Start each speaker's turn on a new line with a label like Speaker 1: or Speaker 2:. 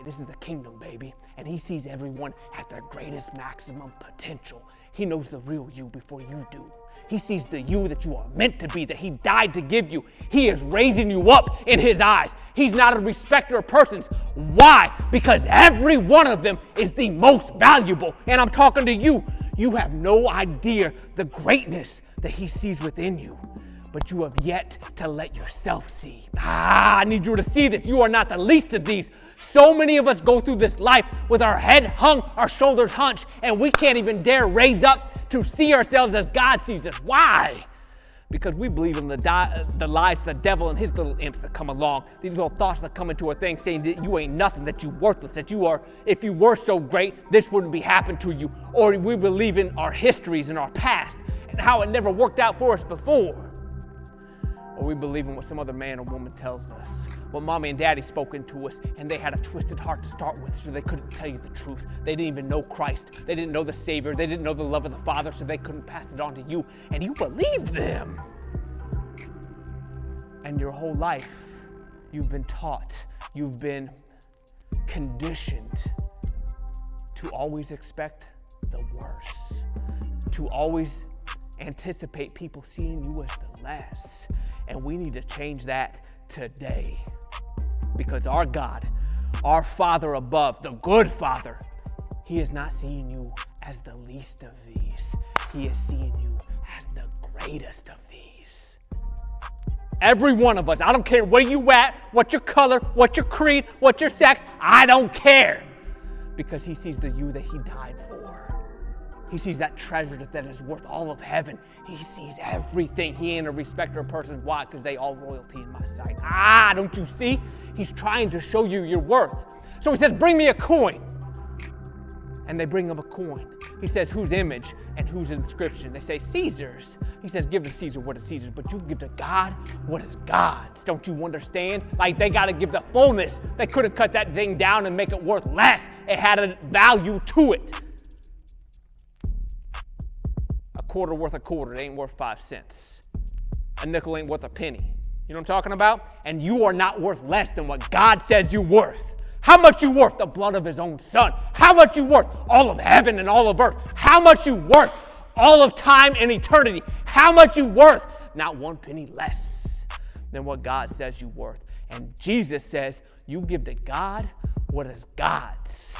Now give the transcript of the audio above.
Speaker 1: This is the kingdom, baby. And he sees everyone at their greatest maximum potential. He knows the real you before you do. He sees the you that you are meant to be, that he died to give you. He is raising you up in his eyes. He's not a respecter of persons. Why? Because every one of them is the most valuable. And I'm talking to you. You have no idea the greatness that he sees within you, but you have yet to let yourself see. I need you to see this. You are not the least of these. So many of us go through this life with our head hung, our shoulders hunched, and we can't even dare raise up to see ourselves as God sees us. Why? Because we believe in the lies of the devil and his little imps that come along. These little thoughts that come into our thing saying that you ain't nothing, that you're worthless, that you are, if you were so great, this wouldn't be happening to you. Or we believe in our histories and our past and how it never worked out for us before. Or we believe in what some other man or woman tells us, what mommy and daddy spoke into us, and they had a twisted heart to start with, so they couldn't tell you the truth. They didn't even know Christ. They didn't know the Savior. They didn't know the love of the Father, so they couldn't pass it on to you, and you believed them. And your whole life, you've been taught, you've been conditioned to always expect the worst, to always anticipate people seeing you as the less. And we need to change that today, because our God, our Father above, the good Father, he is not seeing you as the least of these. He is seeing you as the greatest of these. Every one of us, I don't care where you at, what your color, what your creed, what your sex, I don't care, because he sees the you that he died for. He sees that treasure that is worth all of heaven. He sees everything. He ain't a respecter of persons. Why? Because they all royalty in my sight. Don't you see? He's trying to show you your worth. So he says, bring me a coin. And they bring him a coin. He says, whose image and whose inscription? They say, Caesar's. He says, give to Caesar what is Caesar's, but you give to God what is God's. Don't you understand? Like, they got to give the fullness. They couldn't cut that thing down and make it worth less. It had a value to it. Quarter worth a quarter, it ain't worth 5 cents. A nickel ain't worth a penny. You know what I'm talking about? And you are not worth less than what God says you're worth. How much you worth? The blood of his own son. How much you worth? All of heaven and all of earth. How much you worth? All of time and eternity. How much you worth? Not 1 penny less than what God says you're worth. And Jesus says, you give to God what is God's.